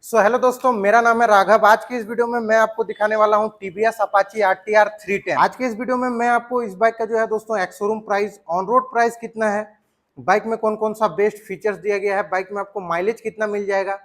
Hello दोस्तों, मेरा नाम है राघव। आज की इस वीडियो में मैं आपको दिखाने वाला हूं टीवीएस अपाची RTR 310। आज की इस वीडियो में मैं आपको इस बाइक का जो है दोस्तों ex showroom price, on road price कितना है, बाइक में कौन कौन सा बेस्ट फीचर्स दिया गया है, बाइक में आपको माइलेज कितना मिल जाएगा,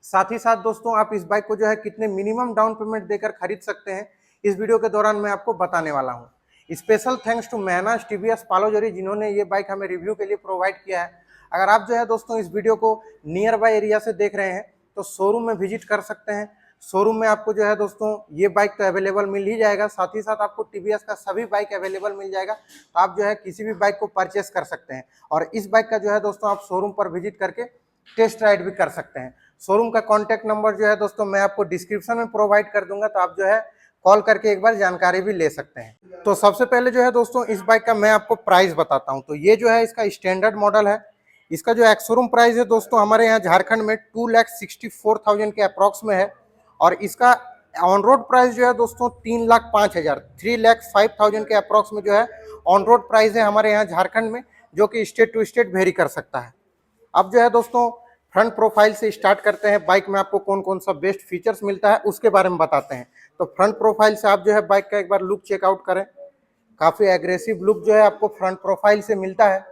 साथ ही साथ दोस्तों आप इस बाइक को जो है कितने मिनिमम डाउन पेमेंट देकर खरीद सकते हैं, इस वीडियो के दौरान मैं आपको बताने वाला हूँ। Special thanks to Mahnaz TVS पालोजरी, जिन्होंने ये बाइक हमें रिव्यू के लिए प्रोवाइड किया है। अगर आप जो है दोस्तों इस वीडियो को नियर बाय एरिया से देख रहे हैं तो शोरूम में विजिट कर सकते हैं। शोरूम में आपको जो है दोस्तों ये बाइक तो अवेलेबल मिल ही जाएगा, साथ ही साथ आपको टीवीएस का सभी बाइक अवेलेबल मिल जाएगा। तो आप जो है किसी भी बाइक को परचेस कर सकते हैं और इस बाइक का जो है दोस्तों आप शोरूम पर विजिट करके टेस्ट राइड भी कर सकते हैं। शोरूम का कॉन्टैक्ट नंबर जो है दोस्तों मैं आपको डिस्क्रिप्शन में प्रोवाइड कर दूंगा, तो आप जो है कॉल करके एक बार जानकारी भी ले सकते हैं। तो सबसे पहले जो है दोस्तों इस बाइक का मैं आपको प्राइस बताता हूं। तो ये जो है इसका स्टैंडर्ड मॉडल है। इसका जो एक्स शोरूम प्राइस है दोस्तों हमारे यहाँ झारखंड में 2,64,000 के अप्रॉक्स में है और इसका ऑन रोड प्राइस जो है दोस्तों 3,05,000 3,05,000 के अप्रॉक्स में जो है ऑन रोड प्राइस है हमारे यहाँ झारखंड में, जो कि स्टेट टू स्टेट वेरी कर सकता है। अब जो है दोस्तों फ्रंट प्रोफाइल से स्टार्ट करते हैं। बाइक में आपको कौन कौन सा बेस्ट फीचर्स मिलता है उसके बारे में बताते हैं। तो फ्रंट प्रोफाइल से आप जो है बाइक का एक बार लुक चेकआउट करें। काफ़ी एग्रेसिव लुक जो है आपको फ्रंट प्रोफाइल से मिलता है।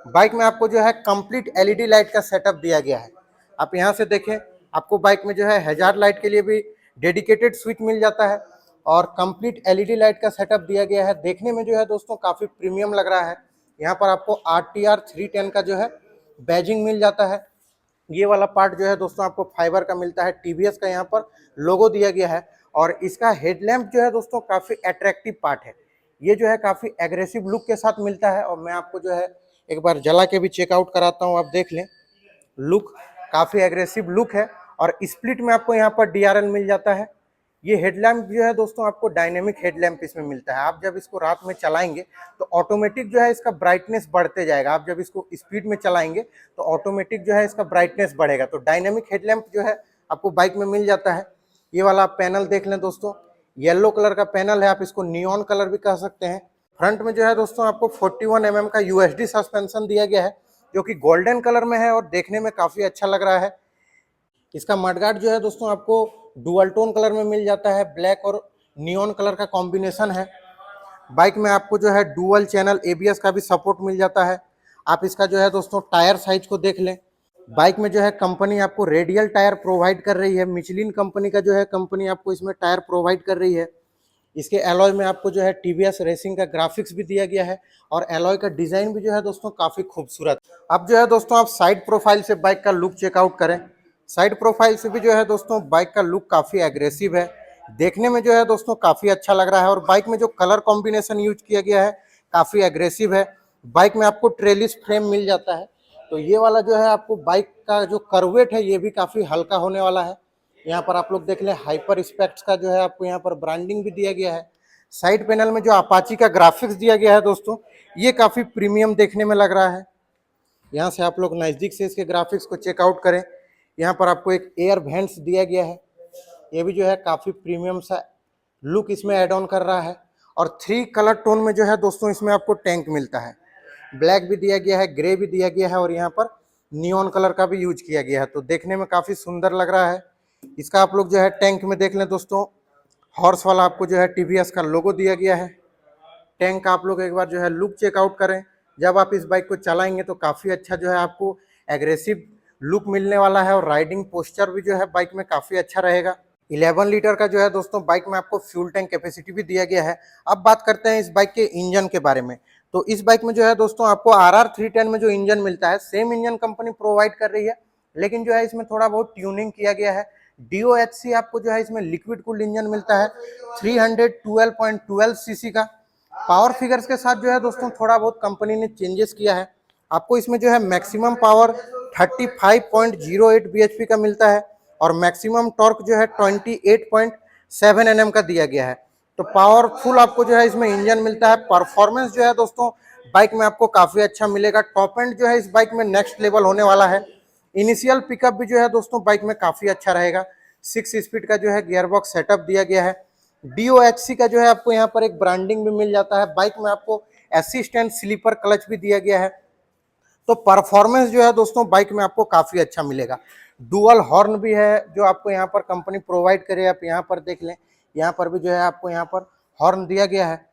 बाइक में आपको जो है कंप्लीट एलईडी लाइट का सेटअप दिया गया है। आप यहाँ से देखें, आपको बाइक में जो है हैजार्ड लाइट के लिए भी डेडिकेटेड स्विच मिल जाता है और कंप्लीट एलईडी लाइट का सेटअप दिया गया है। देखने में जो है दोस्तों काफ़ी प्रीमियम लग रहा है। यहाँ पर आपको RTR 310 का जो है बैजिंग मिल जाता है। ये वाला पार्ट जो है दोस्तों आपको फाइबर का मिलता है। टीवीएस का यहाँ पर लोगो दिया गया है और इसका हेडलैम्प जो है दोस्तों काफ़ी अट्रैक्टिव पार्ट है। ये जो है काफ़ी एग्रेसिव लुक के साथ मिलता है और मैं आपको जो है एक बार जला के भी चेकआउट कराता हूँ। आप देख लें, लुक काफ़ी एग्रेसिव लुक है और स्प्लिट में आपको यहाँ पर DRL मिल जाता है। ये हेडलैम्प जो है दोस्तों आपको डायनेमिक हेडलैम्प इसमें मिलता है। आप जब इसको रात में चलाएंगे तो ऑटोमेटिक जो है इसका ब्राइटनेस बढ़ते जाएगा। आप जब इसको स्पीड में चलाएंगे तो ऑटोमेटिक जो है इसका ब्राइटनेस बढ़ेगा। तो डायनेमिक हेडलैम्प जो है आपको बाइक में मिल जाता है। ये वाला आप पैनल देख लें दोस्तों, येलो कलर का पैनल है, आप इसको नियॉन कलर भी कह सकते हैं। फ्रंट में जो है दोस्तों आपको 41 mm का USD सस्पेंशन दिया गया है, जो कि गोल्डन कलर में है और देखने में काफ़ी अच्छा लग रहा है। इसका मडगार्ड जो है दोस्तों आपको डुअल टोन कलर में मिल जाता है, ब्लैक और नियॉन कलर का कॉम्बिनेशन है। बाइक में आपको जो है डुअल चैनल ABS का भी सपोर्ट मिल जाता है। आप इसका जो है दोस्तों टायर साइज को देख लें। बाइक में जो है कंपनी आपको रेडियल टायर प्रोवाइड कर रही है। मिचलिन कंपनी का जो है कंपनी आपको इसमें टायर प्रोवाइड कर रही है। इसके एलॉय में आपको जो है TVS रेसिंग का ग्राफिक्स भी दिया गया है और एलॉय का डिज़ाइन भी जो है दोस्तों काफ़ी खूबसूरत। अब जो है दोस्तों आप साइड प्रोफाइल से बाइक का लुक चेकआउट करें। साइड प्रोफाइल से भी जो है दोस्तों बाइक का लुक काफ़ी एग्रेसिव है, देखने में जो है दोस्तों काफ़ी अच्छा लग रहा है और बाइक में जो कलर कॉम्बिनेशन यूज किया गया है काफ़ी एग्रेसिव है। बाइक में आपको ट्रेलिस फ्रेम मिल जाता है। तो ये वाला जो है आपको बाइक का जो करवेट है ये भी काफ़ी हल्का होने वाला है। यहाँ पर आप लोग देख लें, हाइपर स्पेक्ट्स का जो है आपको यहाँ पर ब्रांडिंग भी दिया गया है। साइड पैनल में जो अपाची का ग्राफिक्स दिया गया है दोस्तों ये काफ़ी प्रीमियम देखने में लग रहा है। यहाँ से आप लोग नज़दीक से इसके ग्राफिक्स को चेकआउट करें। यहाँ पर आपको एक एयर वेंट्स दिया गया है, ये भी जो है काफ़ी प्रीमियम सा लुक इसमें ऐड ऑन कर रहा है। और 3 कलर टोन में जो है दोस्तों इसमें आपको टैंक मिलता है। ब्लैक भी दिया गया है, ग्रे भी दिया गया है और यहाँ पर नियॉन कलर का भी यूज किया गया है। तो देखने में काफ़ी सुंदर लग रहा है। इसका आप लोग जो है टैंक में देख लें दोस्तों, हॉर्स वाला आपको जो है TVS का लोगो दिया गया है। टैंक का आप लोग एक बार जो है लुक चेकआउट करें। जब आप इस बाइक को चलाएंगे तो काफ़ी अच्छा जो है आपको एग्रेसिव लुक मिलने वाला है और राइडिंग पोस्चर भी जो है बाइक में काफ़ी अच्छा रहेगा। 11 लीटर का जो है दोस्तों बाइक में आपको फ्यूल टैंक कैपेसिटी भी दिया गया है। अब बात करते हैं इस बाइक के इंजन के बारे में। तो इस बाइक में जो है दोस्तों आपको RR 310 में जो इंजन मिलता है सेम इंजन कंपनी प्रोवाइड कर रही है, लेकिन जो है इसमें थोड़ा बहुत ट्यूनिंग किया गया है। DOHC आपको जो है इसमें लिक्विड कूल्ड इंजन मिलता है 312.12 सीसी का। पावर फिगर्स के साथ जो है दोस्तों थोड़ा बहुत कंपनी ने चेंजेस किया है। आपको इसमें जो है मैक्सिमम पावर 35.08 bhp का मिलता है और मैक्सिमम टॉर्क जो है 28.7 Nm का दिया गया है। तो पावरफुल आपको जो है इसमें इंजन मिलता है। परफॉर्मेंस जो है दोस्तों बाइक में आपको काफ़ी अच्छा मिलेगा। टॉप एंड जो है इस बाइक में नेक्स्ट लेवल होने वाला है। इनिशियल पिकअप भी जो है दोस्तों बाइक में काफ़ी अच्छा रहेगा। 6 स्पीड का जो है गियरबॉक्स सेटअप दिया गया है। DOHC का जो है आपको यहाँ पर एक ब्रांडिंग भी मिल जाता है। बाइक में आपको असिस्टेंट स्लीपर क्लच भी दिया गया है। तो परफॉर्मेंस जो है दोस्तों बाइक में आपको काफ़ी अच्छा मिलेगा। डुअल हॉर्न भी है जो आपको यहाँ पर कंपनी प्रोवाइड करे। आप यहाँ पर देख लें, यहाँ पर भी जो है आपको यहाँ पर हॉर्न दिया गया है।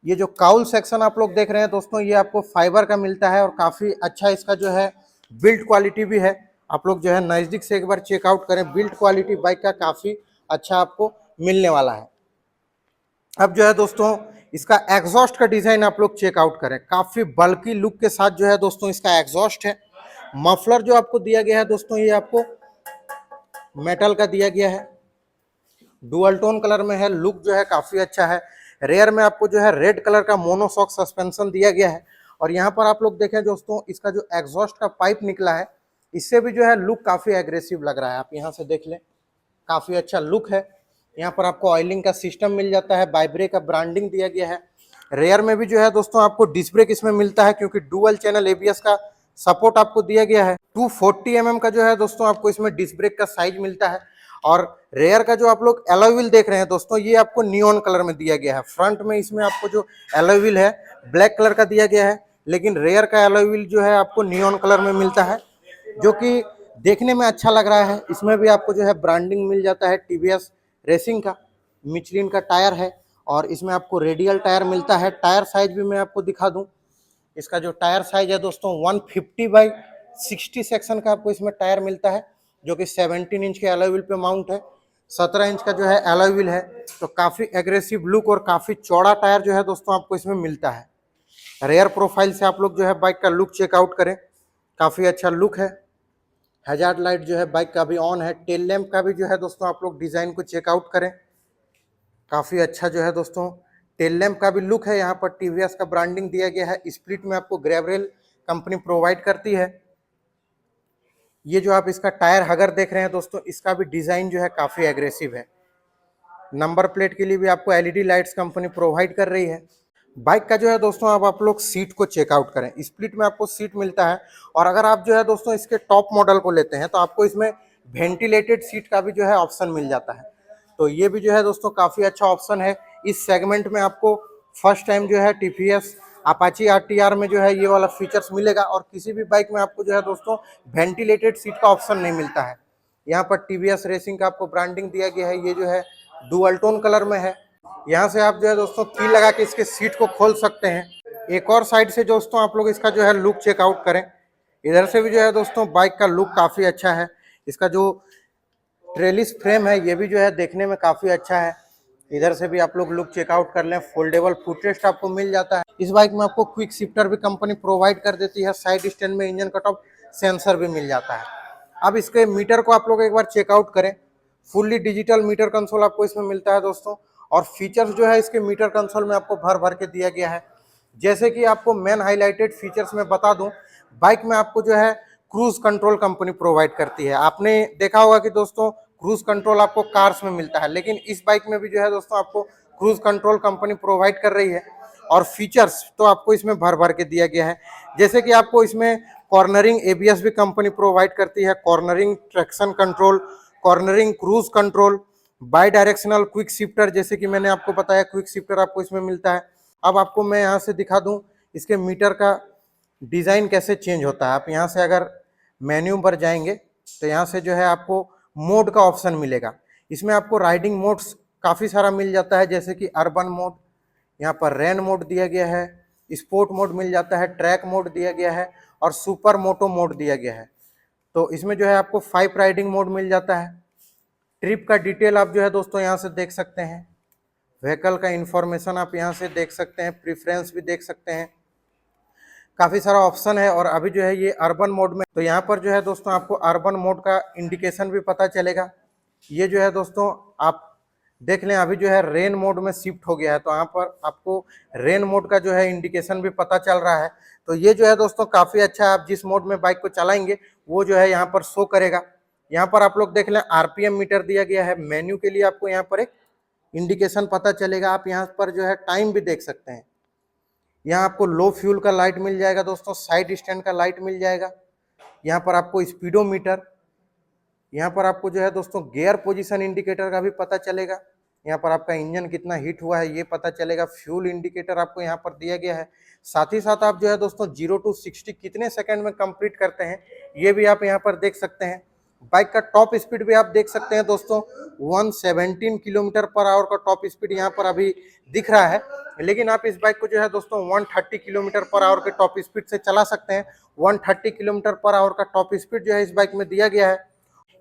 ये जो काउल सेक्शन आप लोग देख रहे हैं दोस्तों, ये आपको फाइबर का मिलता है और काफ़ी अच्छा इसका जो है बिल्ड क्वालिटी भी है। आप लोग जो है नज़दीक से एक बार चेकआउट करें, बिल्ड क्वालिटी बाइक का काफ़ी अच्छा आपको मिलने वाला है। अब जो है दोस्तों इसका एग्जॉस्ट का डिज़ाइन आप लोग चेकआउट करें, काफ़ी बल्कि लुक के साथ जो है दोस्तों इसका एग्जॉस्ट है। मफलर जो आपको दिया गया है दोस्तों, ये आपको मेटल का दिया गया है, डुअल टोन कलर में है, लुक जो है काफ़ी अच्छा है। रेयर में आपको जो है रेड कलर का मोनोशॉक सस्पेंशन दिया गया है। और यहाँ पर आप लोग देखें दोस्तों, इसका जो एग्जॉस्ट का पाइप निकला है, इससे भी जो है लुक काफ़ी एग्रेसिव लग रहा है। आप यहाँ से देख लें, काफ़ी अच्छा लुक है। यहाँ पर आपको ऑयलिंग का सिस्टम मिल जाता है, बाइब्रे का ब्रांडिंग दिया गया है। रेयर में भी जो है दोस्तों आपको डिस्क ब्रेक इसमें मिलता है, क्योंकि डुअल चैनल एबीएस का सपोर्ट आपको दिया गया है। 240 mm का जो है दोस्तों आपको इसमें डिस्क ब्रेक का साइज मिलता है। और रेयर का जो आप लोग एलॉय व्हील देख रहे हैं दोस्तों, ये आपको नियॉन कलर में दिया गया है। फ्रंट में इसमें आपको जो एलॉय व्हील है ब्लैक कलर का दिया गया है, लेकिन रेयर का एलॉय व्हील जो है आपको नियॉन कलर में मिलता है, जो कि देखने में अच्छा लग रहा है। इसमें भी आपको जो है ब्रांडिंग मिल जाता है टीवीएस रेसिंग का, मिचलिन का टायर है और इसमें आपको रेडियल टायर मिलता है। टायर साइज भी मैं आपको दिखा दूं, इसका जो टायर साइज है दोस्तों 150/60 सेक्शन का आपको इसमें टायर मिलता है, जो कि 17 इंच के एलॉय व्हील पे माउंट है। 17 इंच का जो है एलॉय व्हील है, तो काफ़ी एग्रेसिव लुक और काफ़ी चौड़ा टायर जो है दोस्तों आपको इसमें मिलता है। रेयर प्रोफाइल से आप लोग जो है बाइक का लुक चेकआउट करें, काफ़ी अच्छा लुक है। हैजार्ड लाइट जो है बाइक का भी ऑन है। टेल लैंप का भी जो है दोस्तों आप लोग डिज़ाइन को चेकआउट करें, काफ़ी अच्छा जो है दोस्तों टेल लैंप का भी लुक है। यहाँ पर टीवीएस का ब्रांडिंग दिया गया है। स्प्लिट में आपको ग्रेवरेल कंपनी प्रोवाइड करती है। ये जो आप इसका टायर हगर देख रहे हैं दोस्तों, इसका भी डिज़ाइन जो है काफ़ी एग्रेसिव है। नंबर प्लेट के लिए भी आपको एलईडी लाइट्स कंपनी प्रोवाइड कर रही है। बाइक का जो है दोस्तों अब आप लोग सीट को चेकआउट करें। स्प्लिट में आपको सीट मिलता है, और अगर आप जो है दोस्तों इसके टॉप मॉडल को लेते हैं तो आपको इसमें वेंटिलेटेड सीट का भी जो है ऑप्शन मिल जाता है। तो ये भी जो है दोस्तों काफ़ी अच्छा ऑप्शन है। इस सेगमेंट में आपको फर्स्ट टाइम जो है टीवीएस अपाची आरटीआर में जो है ये वाला फीचर्स मिलेगा, और किसी भी बाइक में आपको जो है दोस्तों वेंटिलेटेड सीट का ऑप्शन नहीं मिलता है। यहाँ पर टीवीएस रेसिंग का आपको ब्रांडिंग दिया गया है। ये जो है डुअल टोन कलर में है। यहाँ से आप जो है दोस्तों की लगा के इसके सीट को खोल सकते हैं। एक और साइड से दोस्तों आप लोग इसका जो है लुक चेकआउट करें। इधर से भी जो है दोस्तों बाइक का लुक काफ़ी अच्छा है। इसका जो ट्रेलिस फ्रेम है ये भी जो है देखने में काफ़ी अच्छा है। इधर से भी आप लोग लुक चेकआउट कर लें। फोल्डेबल फुटरेस्ट आपको मिल जाता है। इस बाइक में आपको क्विक शिफ्टर भी कंपनी प्रोवाइड कर देती है। साइड स्टैंड में इंजन कट ऑफ सेंसर भी मिल जाता है। अब इसके मीटर को आप लोग एक बार चेकआउट करें। फुल्ली डिजिटल मीटर कंसोल आपको इसमें मिलता है दोस्तों, और फीचर्स जो है इसके मीटर कंसोल में आपको भर भर के दिया गया है। जैसे कि आपको मेन हाईलाइटेड फीचर्स में बता दूं, बाइक में आपको जो है क्रूज कंट्रोल कंपनी प्रोवाइड करती है। आपने देखा होगा कि दोस्तों क्रूज कंट्रोल आपको कार्स में मिलता है, लेकिन इस बाइक में भी जो है दोस्तों आपको क्रूज कंट्रोल कंपनी प्रोवाइड कर रही है। और फीचर्स तो आपको इसमें भर भर के दिया गया है। जैसे कि आपको इसमें कॉर्नरिंग एबीएस भी कंपनी प्रोवाइड करती है, cornering traction control, cornering cruise control, by directional quick shifter, जैसे कि मैंने आपको बताया क्विक शिफ्टर आपको इसमें मिलता है। अब आपको मैं यहाँ से दिखा दूँ इसके मीटर का डिज़ाइन कैसे चेंज होता है। आप यहाँ से अगर मेन्यू पर जाएंगे तो यहाँ से जो है आपको मोड का ऑप्शन मिलेगा। इसमें आपको राइडिंग मोड्स काफ़ी सारा मिल जाता है, जैसे कि अर्बन मोड, यहाँ पर रेन मोड दिया गया है, स्पोर्ट मोड मिल जाता है, ट्रैक मोड दिया गया है, और सुपर मोटो मोड दिया गया है। तो इसमें जो है आपको 5 राइडिंग मोड मिल जाता है। ट्रिप का डिटेल आप जो है दोस्तों यहाँ से देख सकते हैं। व्हीकल का इंफॉर्मेशन आप यहाँ से देख सकते हैं, प्रेफरेंस भी देख सकते हैं। काफ़ी सारा ऑप्शन है। और अभी जो है ये अर्बन मोड में, तो यहाँ पर जो है दोस्तों आपको अर्बन मोड का इंडिकेशन भी पता चलेगा। ये जो है दोस्तों आप देख लें, अभी जो है रेन मोड में शिफ्ट हो गया है, तो यहाँ पर आपको रेन मोड का जो है इंडिकेशन भी पता चल रहा है। तो ये जो है दोस्तों काफ़ी अच्छा है। आप जिस मोड में बाइक को चलाएंगे वो जो है यहाँ पर शो करेगा। यहाँ पर आप लोग देख लें आरपीएम मीटर दिया गया है। मेन्यू के लिए आपको यहाँ पर एक इंडिकेशन पता चलेगा। आप यहाँ पर जो है टाइम भी देख सकते हैं। यहाँ आपको लो फ्यूल का लाइट मिल जाएगा दोस्तों, साइड स्टैंड का लाइट मिल जाएगा। यहाँ पर आपको स्पीडोमीटर, यहाँ पर आपको जो है दोस्तों गियर पोजीशन इंडिकेटर का भी पता चलेगा। यहाँ पर आपका इंजन कितना हीट हुआ है ये पता चलेगा। फ्यूल इंडिकेटर आपको यहाँ पर दिया गया है। साथ ही साथ आप जो है दोस्तों 0 to 60 कितने सेकंड में कंप्लीट करते हैं ये भी आप यहाँ पर देख सकते हैं। बाइक का टॉप स्पीड भी आप देख सकते हैं दोस्तों, 117 किलोमीटर पर आवर का टॉप स्पीड यहाँ पर अभी दिख रहा है। लेकिन आप इस बाइक को जो है दोस्तों 130 किलोमीटर पर आवर के टॉप स्पीड से चला सकते हैं। 130 किलोमीटर पर आवर का टॉप स्पीड जो है इस बाइक में दिया गया है।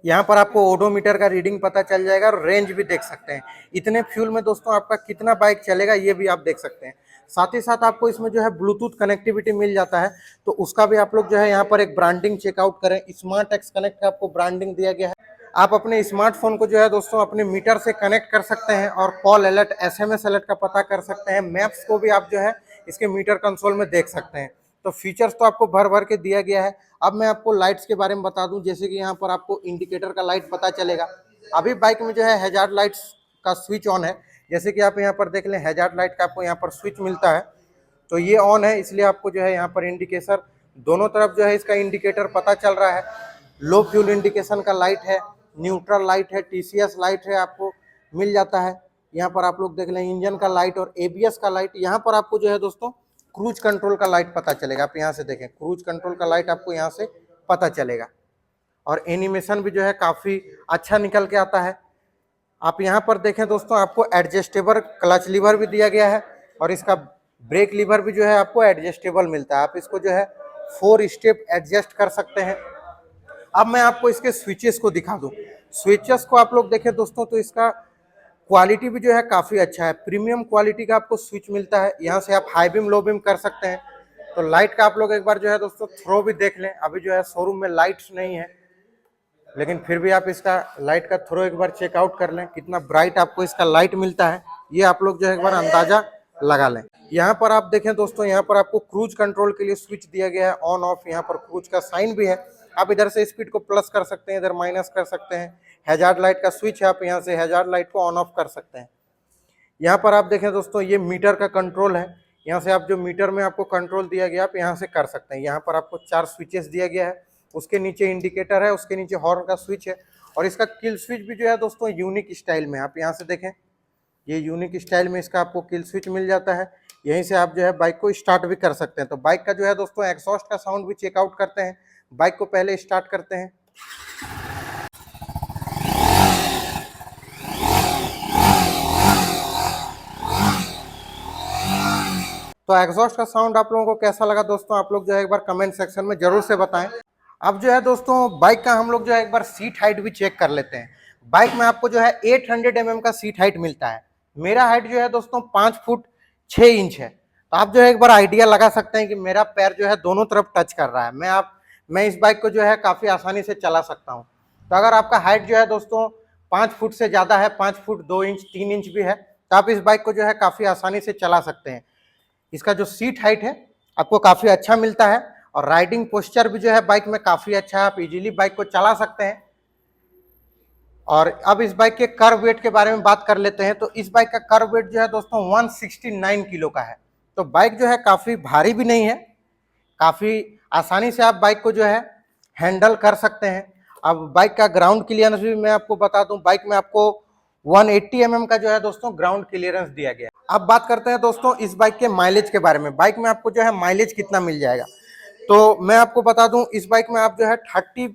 यहाँ पर आपको ओडोमीटर का रीडिंग पता चल जाएगा और रेंज भी देख सकते हैं। इतने फ्यूल में दोस्तों आपका कितना बाइक चलेगा ये भी आप देख सकते हैं। साथ ही साथ आपको इसमें जो है ब्लूटूथ कनेक्टिविटी मिल जाता है, तो उसका भी आप लोग जो है यहाँ पर एक ब्रांडिंग चेकआउट करें। स्मार्ट एक्स कनेक्ट का आपको ब्रांडिंग दिया गया है। आप अपने स्मार्टफोन को जो है दोस्तों अपने मीटर से कनेक्ट कर सकते हैं और कॉल अलर्ट, SMS अलर्ट का पता कर सकते हैं। मैप्स को भी आप जो है इसके मीटर कंसोल में देख सकते हैं। तो फीचर्स तो आपको भर भर के दिया गया है। अब मैं आपको लाइट्स के बारे में बता दूं, जैसे कि यहाँ पर आपको इंडिकेटर का लाइट पता चलेगा। अभी बाइक में जो है हैजार्ड लाइट्स का स्विच ऑन है, जैसे कि आप यहाँ पर देख लें हैजार्ड लाइट का आपको यहाँ पर स्विच मिलता है, तो ये ऑन है, इसलिए आपको जो है यहाँ पर इंडिकेटर दोनों तरफ जो है इसका इंडिकेटर पता चल रहा है। लो फ्यूल इंडिकेशन का लाइट है, न्यूट्रल लाइट है, TCS लाइट है, आपको मिल जाता है। यहाँ पर आप लोग देख लें इंजन का लाइट और ABS का लाइट। यहाँ पर आपको जो है दोस्तों क्रूज कंट्रोल का लाइट पता चलेगा। आप यहाँ से देखें क्रूज कंट्रोल का लाइट आपको यहाँ से पता चलेगा और एनिमेशन भी जो है काफ़ी अच्छा निकल के आता है। आप यहाँ पर देखें दोस्तों आपको एडजस्टेबल क्लच लीवर भी दिया गया है और इसका ब्रेक लीवर भी जो है आपको एडजस्टेबल मिलता है। आप इसको जो है 4 स्टेप एडजस्ट कर सकते हैं। अब मैं आपको इसके स्विचेस को दिखा दूं। स्विचेस को आप लोग देखें दोस्तों तो इसका क्वालिटी भी जो है काफ़ी अच्छा है। प्रीमियम क्वालिटी का आपको स्विच मिलता है। यहाँ से आप हाई बीम लो बीम कर सकते हैं। तो लाइट का आप लोग एक बार जो है दोस्तों थ्रो भी देख लें। अभी जो है शोरूम में लाइट्स नहीं है, लेकिन फिर भी आप इसका लाइट का थ्रो एक बार चेकआउट कर लें, कितना ब्राइट आपको इसका लाइट मिलता है ये आप लोग जो है एक बार अंदाजा लगा लें। यहाँ पर आप देखें दोस्तों यहाँ पर आपको क्रूज कंट्रोल के लिए स्विच दिया गया है ऑन ऑफ। यहाँ पर क्रूज का साइन भी है। आप इधर से स्पीड को प्लस कर सकते हैं, इधर माइनस कर सकते हैं। हैजार्ड लाइट का स्विच है, आप यहाँ से हैजार्ड लाइट को ऑन ऑफ कर सकते हैं। यहाँ पर आप देखें दोस्तों ये मीटर का कंट्रोल है। यहाँ से आप जो मीटर में आपको कंट्रोल दिया गया आप यहाँ से कर सकते हैं। यहाँ पर आपको 4 स्विचेस दिया गया है, उसके नीचे इंडिकेटर है, उसके नीचे हॉर्न का स्विच है और इसका किल स्विच भी जो है दोस्तों यूनिक स्टाइल में। आप यहाँ से देखें ये यूनिक स्टाइल में इसका आपको किल स्विच मिल जाता है। यहीं से आप जो है बाइक को स्टार्ट भी कर सकते हैं। तो बाइक का जो है दोस्तों एग्जॉस्ट का साउंड भी चेकआउट करते हैं। बाइक को पहले स्टार्ट करते हैं। तो एग्जॉस्ट का साउंड आप लोगों को कैसा लगा दोस्तों, आप लोग जो है एक बार कमेंट सेक्शन में जरूर से बताएं। अब जो है दोस्तों बाइक का हम लोग जो है एक बार सीट हाइट भी चेक कर लेते हैं। बाइक में आपको जो है 800 mm का सीट हाइट मिलता है। मेरा हाइट जो है दोस्तों 5 फुट 6 इंच है। तो आप जो है एक बार आइडिया लगा सकते हैं कि मेरा पैर जो है दोनों तरफ टच कर रहा है। मैं इस बाइक को जो है काफ़ी आसानी से चला सकता हूँ। तो अगर आपका हाइट जो है दोस्तों 5 फुट से ज़्यादा है, 5 फुट 2 इंच 3 इंच भी है, तो आप इस बाइक को जो है काफ़ी आसानी से चला सकते हैं। इसका जो सीट हाइट है आपको काफ़ी अच्छा मिलता है और राइडिंग पोस्चर भी जो है बाइक में काफ़ी अच्छा है। आप इजीली बाइक को चला सकते हैं। और अब इस बाइक के कर्व वेट के बारे में बात कर लेते हैं। तो इस बाइक का कर्व वेट जो है दोस्तों 169 किलो का है। तो बाइक जो है काफ़ी भारी भी नहीं है, काफ़ी आसानी से आप बाइक को जो है हैंडल कर सकते हैं। अब बाइक का ग्राउंड क्लियरेंस भी मैं आपको बता दूं, बाइक में आपको 180 mm का जो है दोस्तों ग्राउंड क्लियरेंस दिया गया। अब बात करते हैं दोस्तों इस बाइक के माइलेज के बारे में। बाइक में आपको जो है माइलेज कितना मिल जाएगा, तो मैं आपको बता दूं इस बाइक में आप जो है 30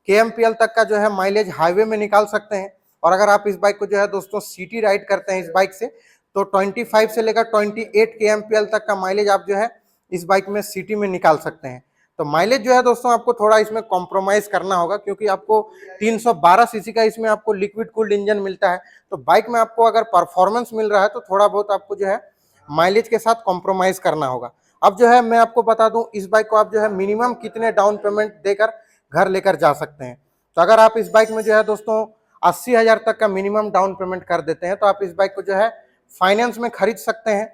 kmpl तक का जो है माइलेज हाईवे में निकाल सकते हैं। और अगर आप इस बाइक को जो है दोस्तों सिटी राइड करते हैं इस बाइक से, तो 25 से लेकर 28 kmpl तक का माइलेज आप जो है इस बाइक में सिटी में निकाल सकते हैं। तो माइलेज जो है दोस्तों आपको थोड़ा इसमें कॉम्प्रोमाइज करना होगा, क्योंकि आपको 312 सीसी का इसमें आपको लिक्विड कूल्ड इंजन मिलता है। तो बाइक में आपको अगर परफॉर्मेंस मिल रहा है तो थोड़ा बहुत आपको जो है माइलेज के साथ कॉम्प्रोमाइज करना होगा। अब जो है मैं आपको बता दूं इस बाइक को आप जो है मिनिमम कितने डाउन पेमेंट देकर घर लेकर जा सकते हैं। तो अगर आप इस बाइक में जो है दोस्तों 80,000 तक का मिनिमम डाउन पेमेंट कर देते हैं तो आप इस बाइक को जो है फाइनेंस में खरीद सकते हैं।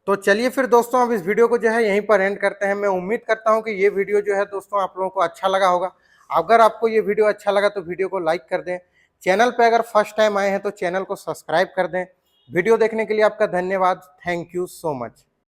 तो चलिए फिर दोस्तों अब इस वीडियो को जो है यहीं पर एंड करते हैं। मैं उम्मीद करता हूं कि ये वीडियो जो है दोस्तों आप लोगों को अच्छा लगा होगा। अगर आपको ये वीडियो अच्छा लगा तो वीडियो को लाइक कर दें। चैनल पे अगर फर्स्ट टाइम आए हैं तो चैनल को सब्सक्राइब कर दें। वीडियो देखने के लिए आपका धन्यवाद। Thank you so much.